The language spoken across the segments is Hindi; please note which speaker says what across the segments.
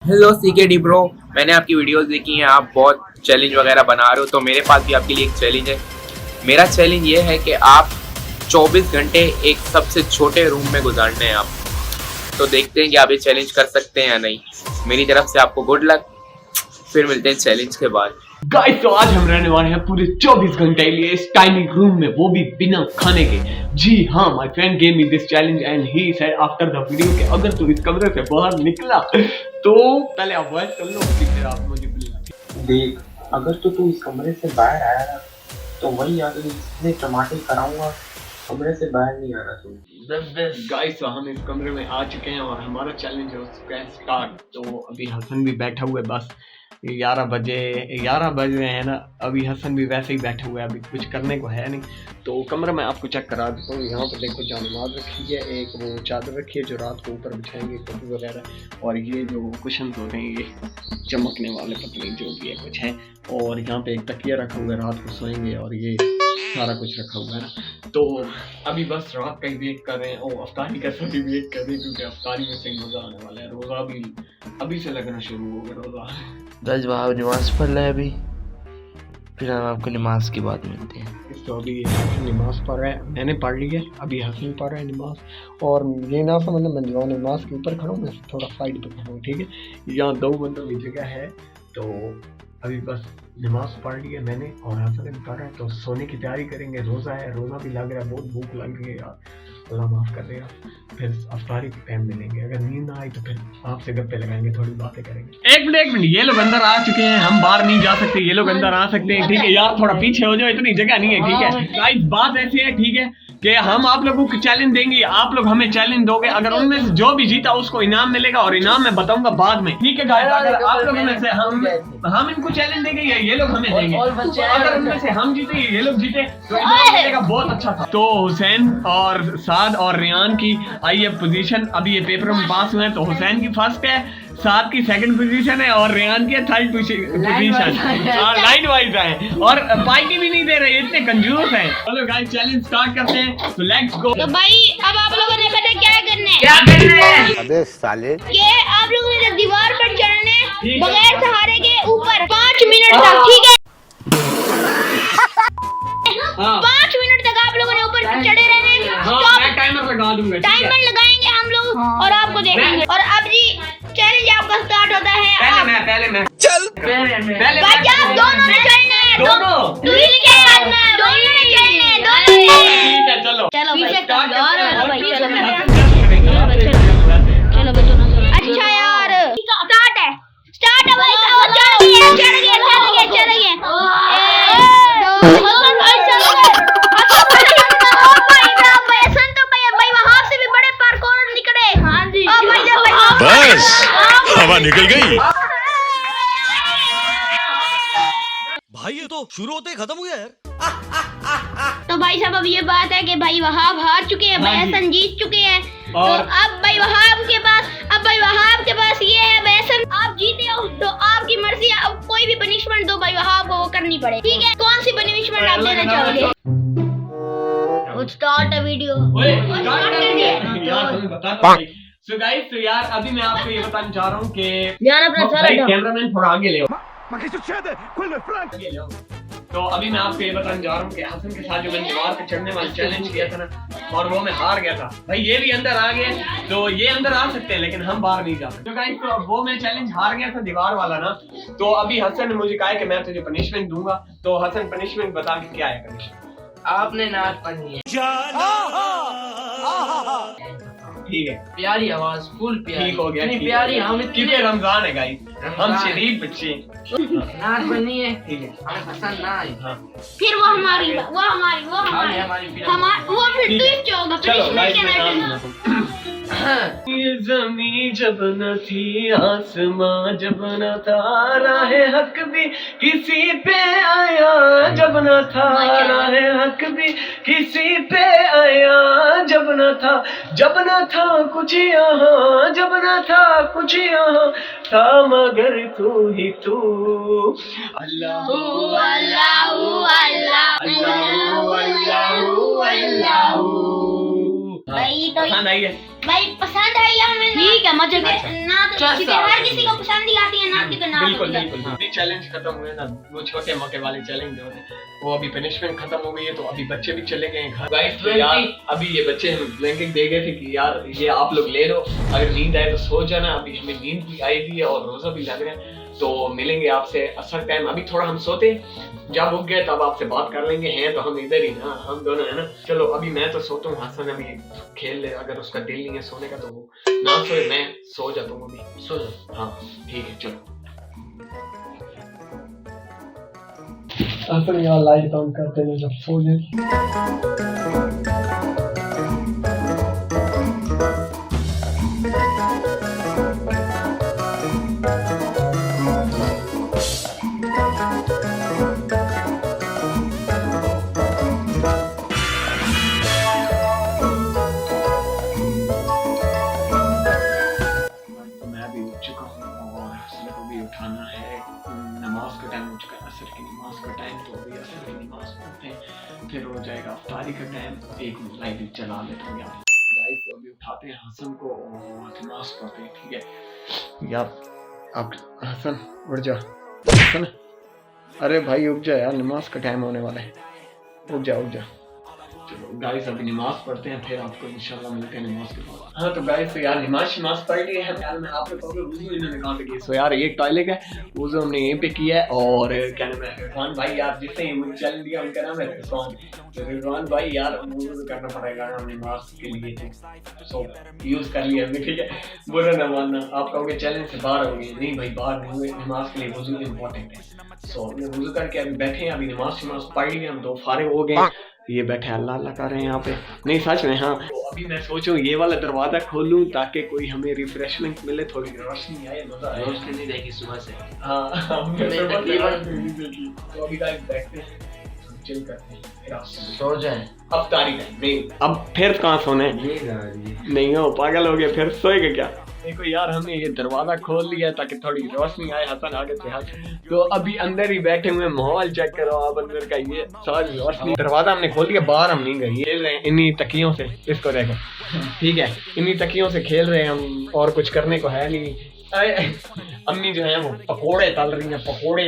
Speaker 1: हेलो सीके ब्रो, मैंने आपकी वीडियोस देखी हैं। आप बहुत चैलेंज वगैरह बना रहे हो, तो मेरे पास भी आपके लिए एक चैलेंज है। मेरा चैलेंज ये है कि आप 24 घंटे एक सबसे छोटे रूम में गुजारने हैं आप। तो देखते हैं कि आप ये चैलेंज कर सकते हैं या नहीं। मेरी तरफ से आपको गुड लक। फिर मिलते हैं चैलेंज के बाद।
Speaker 2: गाइस, तो आज हम रहने वाले हैं पूरे 24 घंटे के लिए इस टाइनी रूम में, वो भी बिना खाने के। जी हाँ, my friend gave me this challenge and he said after the video कि अगर तू इस कमरे से बाहर निकला तो पहले आप वॉइस कर लो, फिर आप मुझे बुला।
Speaker 3: देख, अगर तू इस कमरे से बाहर आया ना तो वही आगे इतने टमाटर कराऊंगा, कमरे से बाहर नहीं आना तू।
Speaker 2: गाइस, तो हम इस कमरे में आ चुके हैं और हमारा चैलेंज हो चुका है स्टार्ट। तो अभी हसन भी बैठा हुआ है, बस 11 बज रहे हैं ना। अभी हसन भी वैसे ही बैठा हुआ है, अभी कुछ करने को है नहीं। तो कमरा मैं आपको चेक करा देता हूँ। यहाँ पर देखो जानमाज रखी है, एक वो चादर रखी है जो रात को ऊपर बिछाएंगे कपड़े वगैरह, और ये जो कुशन हो रहे हैं ये चमकने वाले पतले जो भी है कुछ है। और यहाँ पे एक तकिया रखा हुआ है, रात को सोएंगे, और ये सारा कुछ रखा हुआ है ना। तो अभी बस रात का ही वेट कर रहे हैं। और अफ्तारी का सभी वेट कर रहे हैं, क्योंकि अफ्तारी में से मजा आने वाला है। रोज़ा भी अभी से लगना शुरू होगा। रोज़ा
Speaker 4: 10 बार नमाज पढ़ रहे हैं अभी, फिर हम आपको नमाज की बात मिलते हैं।
Speaker 2: तो अभी नमाज पढ़ रहा है, मैंने पढ़ ली है, अभी हसन पढ़ रहा है नमाज। और ये ना समझना मैं जो नमाज के ऊपर खड़ा हूँ, मैं थोड़ा साइड पे खड़ा हूँ, ठीक है। यहाँ 2 बंदों की जगह है। तो अभी बस नमाज पढ़ ली है मैंने और हसन भी पढ़ रहा है। तो सोने की तैयारी करेंगे। रोज़ा है, रोज़ा भी लग रहा है, बहुत भूख लग रही है यार, अल्लाह माफ़ कर देगा। फिर अफ्तारी के टाइम मिलेंगे। अगर नींद ना आई तो फिर आपसे गप्पे लगाएंगे, थोड़ी बातें करेंगे। एक मिनट, ये लोग अंदर आ चुके हैं, हम बाहर नहीं जा सकते, ये लोग अंदर आ सकते हैं, ठीक है। यार थोड़ा पीछे हो जाओ, इतनी जगह नहीं है, ठीक है। गाइस, बात ऐसी है, ठीक है, कि हम आप लोगों को चैलेंज देंगे, आप लोग हमें चैलेंज दोगे। अगर उनमें से जो भी जीता उसको इनाम मिलेगा, और इनाम मैं बताऊंगा बाद में, ठीक है गाइस। अगर आप लोगों में से हम इनको चैलेंज देंगे, ये लोग हमें देंगे। अगर उनमें से हम जीते, ये लोग जीते, तो इनाम मिलेगा बहुत अच्छा था। तो हुसैन और साद और रियान की आई है पोजीशन। अभी ये पेपर में पास हुए हैं। तो हुसैन की फर्स्ट है, साद की सेकंड पोजीशन है, और रियान की थर्ड पोजीशन। लाइन वाइज है, और पार्टी भी नहीं दे रहे, इतने कंजूस हैं। चलो गाइस, चैलेंज स्टार्ट करते हैं, तो लेट्स गो।
Speaker 5: तो भाई अब आप लोगों ने पता क्या करना है?
Speaker 4: अबे साले,
Speaker 5: ये आप लोगों ने दीवार पर चढ़ने बगैर सहारे के ऊपर 5 मिनट तक, ठीक है। 5 मिनट तक आप लोगों ने ऊपर चढ़े रहने।
Speaker 2: मैं टाइमर लगा दूंगा,
Speaker 5: टाइमर लगाएंगे हम लोग और आपको देखेंगे। और अब जी चैलेंज आपका स्टार्ट होता है।
Speaker 2: पहले मैं
Speaker 5: भाई आप दोनों ने चढ़ना है, दोनों ने चढ़ना है, दोनों ने चढ़ना है, दोनों ने।
Speaker 2: ठीक है, चलो
Speaker 5: भाई
Speaker 2: स्टार्ट
Speaker 5: चलो भाई,
Speaker 2: करते
Speaker 5: चलो
Speaker 2: हैं।
Speaker 5: अच्छा यार, स्टार्ट है, स्टार्ट है भाई। चढ़ गए, चढ़ गए, चढ़ गए, चढ़ गए। हसन भाई चढ़ गए, हसन भाई संतो भाई वहां से भी बड़े पार्कोर निकले। हां जी,
Speaker 6: बस हवा निकल गई। भाई ये तो शुरू होते ही खत्म हो गया यार।
Speaker 5: तो भाई साहब अब ये बात है कि भाई वहाब हार चुके हैं, भाई हसन जीत चुके हैं। तो अब भाई वहाब के पास ये है, भाई हसन आप जीते हो तो आपकी मर्जी, अब कोई भी पनिशमेंट दो भाई वहाब को वो करनी पड़े, ठीक है। कौन सी पनिशमेंट आप देना चाहोगे? स्टार्ट है वीडियो।
Speaker 2: सो गाइस, तो यार अभी मैं आपको ये बताना चाह रहा हूँ कि
Speaker 5: यार अपना सारा
Speaker 2: कैमरामैन थोड़ा आगे ले आओ। तो अभी मैं आपको ये बताने जा रहा हूँ कि हसन के साथ जो मैंने दीवार पे चढ़ने वाला चैलेंज किया था ना, और वो मैं हार गया था। भाई ये भी अंदर आ गए, तो ये अंदर आ सकते हैं, लेकिन हम बाहर नहीं जा सकते। तो गाइस, तो वो मैं चैलेंज हार गया था दीवार वाला ना। तो अभी हसन ने मुझे कहा कि मैं तुझे पनिशमेंट दूंगा। तो हसन पनिशमेंट बता के क्या है पनिशमेंट?
Speaker 4: आपने नाच पढ़नी है।
Speaker 2: ठीक है,
Speaker 4: प्यारी आवाज, फुल प्यारी।
Speaker 2: ठीक हो गया,
Speaker 4: इतनी प्यारी। हम
Speaker 2: क्योंकि रमजान है गाइस, हम शरीफ बच्चे।
Speaker 4: नाच बननी है,
Speaker 2: ठीक है,
Speaker 4: हमें पसंद ना आई।
Speaker 2: हाँ
Speaker 5: फिर वो हमारी वो फिर ट्विस्ट होगा, पनिशमेंट क्या है?
Speaker 2: ये ज़मीं जब न थी, आसमां जब न था, राहे हक भी किसी पे आया जब न था, राहे हक भी किसी पे आया जब न था कुछ यहाँ, जब न था कुछ यहाँ था, मगर तू ही तू। अल्लाह
Speaker 5: अल्लाह अल्लाह
Speaker 2: अल्लाह अल्लाह अल्लाह।
Speaker 5: भाई तो
Speaker 2: पसंद आई है?
Speaker 5: भाई पसंद आई है हमें। ठीक है मजे के ना तो
Speaker 2: अच्छा,
Speaker 5: क्योंकि हर किसी को पसंद ही आती है ना कि तो ना
Speaker 2: बिल्कुल
Speaker 5: तो
Speaker 2: बिल्कुल। अभी चैलेंज खत्म हुए ना, वो छोटे मौके वाले चैलेंज जो होते हैं वो अभी पनिशमेंट खत्म हो गई है, तो अभी बच्चे भी चले गए हैं घर। गाइस तो यार अभी ये बच्चे हमें ब्लैंकेट दे गए थे कि यार ये आप लोग ले लो, अगर नींद आए तो सो जाना। अभी हमें नींद भी आई हुई है और रोजा भी लग रहा है, तो मिलेंगे आपसे असर टाइम। अभी थोड़ा हम सोते, जब उठ गए तब आपसे बात कर लेंगे। हैं तो हम इधर ही ना, हम दोनों है ना। चलो अभी मैं तो सोता हूँ, हसन अभी खेल ले, अगर उसका दिल नहीं है सोने का तो वो ना सोए, मैं सो जाता हूँ अभी। सो जाओ, हाँ ठीक है चलो। हसन यहाँ लाइट ऑन करते हैं जब सो जाए। उठाना है, नमाज का टाइम हो चुका है, असर की नमाज का टाइम, तो अभी असर की नमाज पढ़ते हैं, फिर हो जाएगा अफ्तारी का टाइम। एक लाइट चला लेते हैं यार। गाइस तो अभी उठाते हैं हसन को और नमाज पढ़ते हैं, ठीक है यार। आप हसन उठ जा, हसन अरे भाई उठ जा यार, नमाज का टाइम होने वाला है, उठ जा उठ जा। चलो गाइस अभी नमाज पढ़ते हैं, फिर आपको इंशाल्लाह मिलते हैं नमाज के बाद। हाँ तो गाइस तो यार नमाज पढ़ ली है यार। मैं आप लोगों को वुज़ू इन्होंने कहाँ पे किया, सो यार ये टॉयलेट है, वुज़ू हमने यहीं पे किया है। और क्या नाम है, रिजवान भाई यार जिससे ही मुझे चैलेंज दिया उनका नाम है रिजवान। तो रिजवान भाई यार वुज़ू करना पड़ेगा हम नमाज के लिए, सो यूज कर लिया हमने, ठीक है। बुरा ना मानना, आप कहोगे चैलेंज से बाहर हो गए, नहीं भाई बाहर नहीं हुए, नमाज के लिए वुज़ू इंपॉर्टेंट है। सो हमने वुज़ू करके अभी बैठे हैं, अभी नमाज पढ़ ली, हम दो फारिग हो गए, ये बैठे अल्लाह अल्लाह कर रहे हैं यहाँ पे। नहीं सच में हाँ, तो अभी मैं सोचूं ये वाला दरवाजा खोलूं ताकि कोई हमें रिफ्रेशमेंट मिले, थोड़ी रोशनी आए, मजा आए। रोशनी नहीं रहेगी सुबह से। हाँ तो अभी गाइस बैठते हैं, चिल करते हैं, फिर आप सो जाएं। अब तारीख है नहीं, अब फिर कहाँ सोना है, नहीं हो पागल हो गए, फिर सोएगा क्या। देखो यार हमने ये दरवाजा खोल लिया ताकि थोड़ी रोशनी आए, हसन आगे से हाथ। तो अभी अंदर ही बैठे हुए, माहौल चेक करो आप अंदर का, ये सारी रोशनी। दरवाजा हमने खोल दिया, बाहर हम नहीं गए, खेल रहे हैं इन्हीं तकियों से, इसको देखो ठीक है, इन्हीं तकियों से खेल रहे हैं हम, और कुछ करने को है नहीं। अम्मी जो है वो पकोड़े तल रही हैं, पकोड़े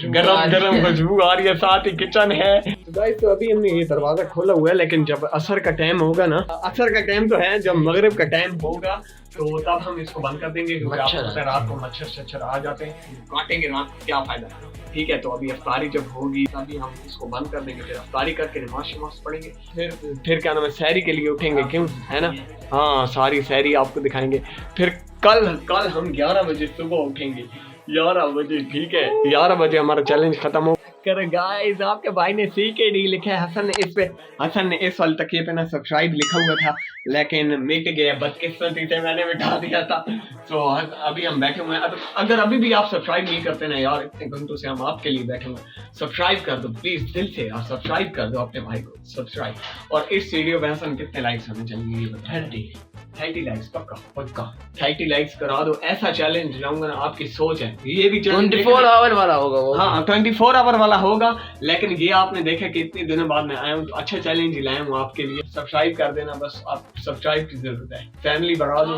Speaker 2: गरम गरम खुशबू आ रही है, साथ ही किचन है। गाइस तो अभी हमने ये दरवाजा खोला हुआ है, लेकिन जब असर का टाइम होगा ना, असर का टाइम तो है, जब मगरिब का टाइम होगा तो तब हम इसको बंद कर देंगे, क्योंकि आपको रात को मच्छर आ जाते हैं, काटेंगे रात को क्या फायदा, ठीक है। तो अभी अफ्तारी जब होगी तभी हम इसको बंद कर देंगे, फिर अफ्तारी करके नमाज शमाज पढ़ेंगे, फिर क्या नाम है सहरी के लिए उठेंगे, क्यों है ना, हाँ सारी सहरी आपको दिखाएंगे। फिर कल हम 11 बजे सुबह उठेंगे, 11 बजे, ठीक है 11 बजे हमारा चैलेंज खत्म हो कर। गाइस आपके भाई ने सीके डी लिखा है, हसन ने इस वाले तकिए पे ना सब्सक्राइब लिखा हुआ था, लेकिन मिट गया, बदकिस्मती से मैंने मिटा दिया था। तो अभी हम बैठे हुए हैं, अगर अभी भी आप सब्सक्राइब नहीं करते ना यार, इतने घंटों से हम आपके लिए बैठे हुए, सब्सक्राइब कर दो प्लीज, दिल से यार सब्सक्राइब कर दो अपने भाई को, सब्सक्राइब। और इस वीडियो पे हसन कितने लाइक्स हमें चाहिए ये बताइए, 30 लाइक्स पक्का 30 लाइक्स करा दो, ऐसा चैलेंज लाऊंगा ना, आपकी सोच है ये भी
Speaker 4: 24 आवर वाला होगा वो।
Speaker 2: हाँ 24 आवर वाला होगा, लेकिन ये आपने देखा कि इतने दिनों बाद मैं आया हूँ, तो अच्छा चैलेंज लाया हूँ आपके लिए। सब्सक्राइब कर देना, बस आप सब्सक्राइब की जरूरत है, फैमिली बढ़ा दो,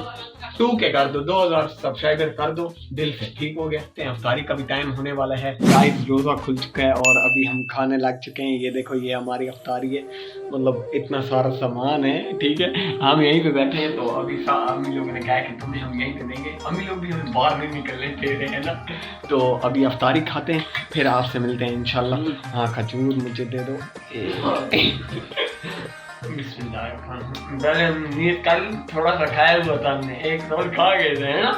Speaker 2: 2K कर दो, 2000 सब्सक्राइबर कर दो, दिल से ठीक हो गया। अफ्तारी का भी टाइम होने वाला है, गाइस रोजा खुल चुका है और अभी हम खाने लग चुके हैं। ये देखो ये हमारी अफ्तारी है, मतलब इतना सारा सामान है, ठीक है। हम यहीं पे बैठे हैं, तो अभी अम्मी लोगों ने कहा कि तुम्हें हम यहीं पे देंगे, अम्मी लोग भी हमें बाहर नहीं निकलने दे रहे हैं ना। तो अभी अफ्तारी खाते हैं, फिर आपसे मिलते हैं इंशाल्लाह। हाँ खजूर मुझे दे दो। कल थोड़ा सा खाया हुआ था हमने, एक रोल खा गए थे है ना।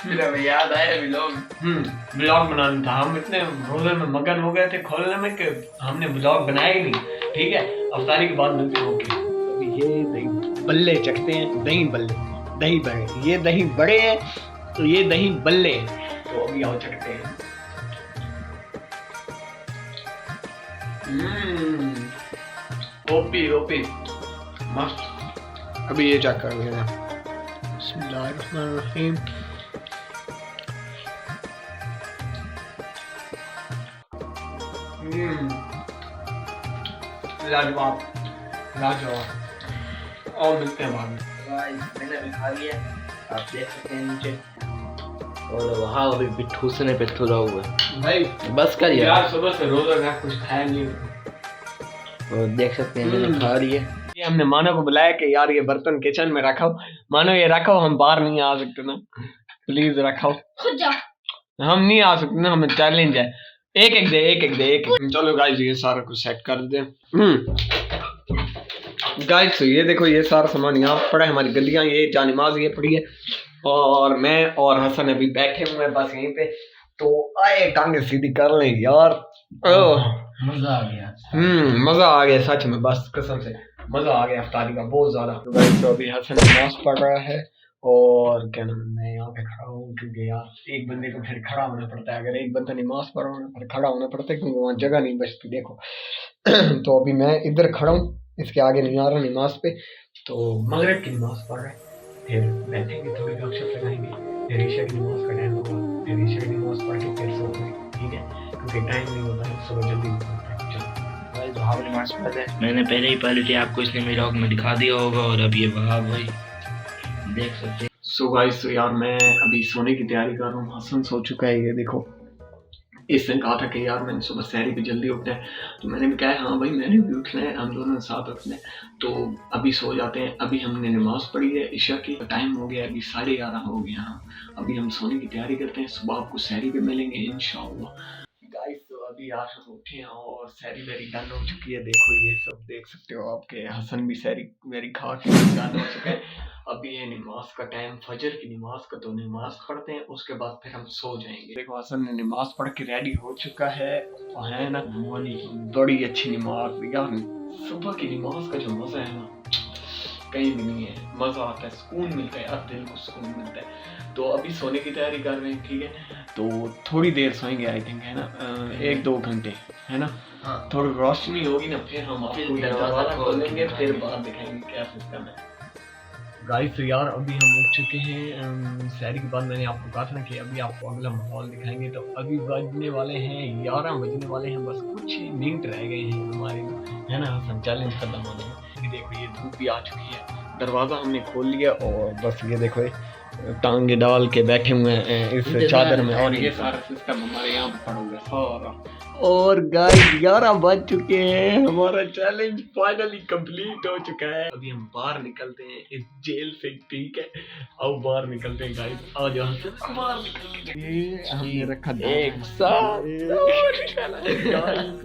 Speaker 2: फिर हमें याद आया ब्लॉग बनाना था, हम इतने रोजे में मगन हो गए थे खोलने में कि हमने ब्लॉग बनाया ही नहीं, ठीक है। अफ्तारी के बाद मिलते हैं, ओके। ये दही बल्ले चखते हैं, दही बड़े, ये दही बड़े हैं तो ये दही बल्ले, तो अभी आओ चखते हैं। ओपी मस्त। अभी ये चेक कर लेना, बिस्मिल्लाहिर्रहमानिर्रहीम। लाजवाब लाजवाब। और मिलते हैं बाद में।
Speaker 4: मैंने अभी खा लिया, आप देख सकते हैं नीचे। और वहाँ अभी बिट्ठू से ने पे तुला हुआ है
Speaker 2: भाई।
Speaker 4: बस कर
Speaker 2: यार सुबह से रोजा रखा, कुछ खाया नहीं।
Speaker 4: और देख सकते हैं मैंने खा लिया।
Speaker 2: ये हमने मानो को बुलाया कि यार ये बर्तन किचन में रखो, मानो ये रखो, हम बाहर नहीं आ सकते ना, प्लीज रखो।
Speaker 5: खुद जाओ।
Speaker 2: हम नहीं आ सकते ना, हमें चैलेंज है। एक एक दे। चलो गाइस ये सारा कुछ सेट कर दे। गाइस ये देखो ये सारा सामान यहाँ पड़ा है, हमारी गद्दियाँ ये जानिमाज ये पड़ी है, और मैं और हसन अभी बैठे हुए हैं बस यहीं पे। तो आए टांगे सीधी कर लें यार।
Speaker 4: मजा आ गया।
Speaker 2: मजा आ गया सच में, बस कसम से मजा आ गया अफ्तारी का बहुत ज्यादा। तो गाइस तो अभी हसन नमाज पढ़ रहा है और क्या नाम, मैं यहाँ पे खड़ा हूँ क्योंकि यार एक बंदे को फिर खड़ा होना पड़ता है। अगर एक बंदा नमाज पढ़ रहा है फिर खड़ा होना पड़ता है क्योंकि वहाँ जगह नहीं बचती। देखो तो अभी मैं इधर खड़ा हूँ, इसके आगे नहीं आ रहा नमाज पे। तो मगरिब की नमाज पढ़ रहे हैं, फिर बैठेंगे थोड़ी गपशप लगाएंगे, फिर ईशा की नमाज का टाइम होगा, फिर ईशा की नमाज पढ़ के फिर सोएंगे, ठीक है, क्योंकि टाइम नहीं होता है सुबह जल्दी उठना है। चलो
Speaker 4: वहाब नमाज पढ़ है, मैंने पहले ही पढ़ ली, आपको इसने मेरे व्लॉग में दिखा दिया होगा। और अब ये वहाब भाई देख सकते हैं।
Speaker 2: सो गाइस यार मैं अभी सोने की तैयारी कर रहा हूँ, हसन सो चुका है। ये देखो इसने कहा था कि यार मैंने सुबह सहरी पे जल्दी उठना है, तो मैंने भी कहा हाँ भाई मैंने भी उठना है, हम दोनों साथ उठना है। तो अभी सो जाते हैं। अभी हमने नमाज पढ़ी है ईशा की, टाइम हो गया अभी 11:30 हो गया। हाँ अभी हम सोने की तैयारी करते हैं, सुबह आपको सहरी पे मिलेंगे इंशाअल्लाह। गाइस तो अभी यार हम उठे हैं और सहरी मेरी डन हो चुकी है। देखो ये सब देख सकते हो, आपके हसन भी सहरी मेरी खा के डन हो चुका है। अभी ये नमाज का टाइम, फजर की नमाज का, तो नमाज पढ़ते हैं उसके बाद फिर हम सो जाएंगे। देखो हसन ने नमाज पढ़ के रेडी हो चुका है ना, बड़ी अच्छी नमाज यार। सुबह की नमाज का जो मजा है ना कहीं भी नहीं है, मजा आता है, सुकून मिलता है यार, दिल को सुकून मिलता है। तो अभी सोने की तैयारी कर रहे हैं, ठीक है, तो थोड़ी देर सोएंगे आई थिंक, है ना, 1-2 घंटे, है ना। हाँ थोड़ी रोशनी होगी ना फिर हम आपको दरवाजा खोलेंगे, फिर बाहर दिखाएंगे क्या सिस्टम है। गाइस यार अभी हम उठ चुके हैं सहरी के बाद। मैंने आपको कहा था ना कि अभी आपको अगला माहौल दिखाएंगे। तो अभी बजने वाले हैं 11 बजने वाले हैं, बस कुछ ही मिनट रह गए हैं हमारे, है ना, हम चैलेंज खत्म होने में। देखो ये धूप भी आ चुकी है, दरवाज़ा हमने खोल लिया और बस ये देखो टांगे डाल के बैठे हुए हैं इस चादर में, और ये सारा सिस्टम हमारे यहाँ पे पड़ा हुआ है सारा। और गाइस 11 बज चुके हैं, हमारा चैलेंज फाइनली कंप्लीट हो चुका है। अभी हम बाहर निकलते हैं इस जेल से, ठीक है, अब बाहर निकलते हैं गाइस, आज यहाँ से बाहर निकलते हैं। ये हमने रखा एक साथ,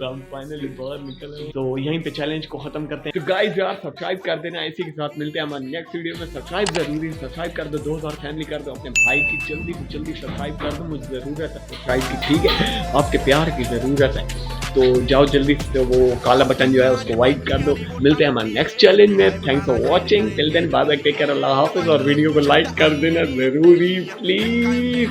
Speaker 2: हम फाइनली बाहर निकले। तो यहीं पे चैलेंज को खत्म करते हैं। तो गाइस यार सब्सक्राइब कर देना, इसी के साथ मिलते हैं हमारे नेक्स्ट वीडियो में। सब्सक्राइब जरूरी, सब्सक्राइब कर दो, 2000 फैमिली कर दो, अपने भाई की जल्दी सब्सक्राइब कर दो, मुझे जरूरत है सब्सक्राइब की, ठीक है, आपके प्यार की जरूरत है। तो जाओ जल्दी से वो काला बटन जो है उसको वाइट कर दो। मिलते हैं हमारे नेक्स्ट चैलेंज में। Thanks for watching, till then bye bye, take care, अल्लाह हाफिज। और वीडियो को लाइक कर देना जरूरी प्लीज।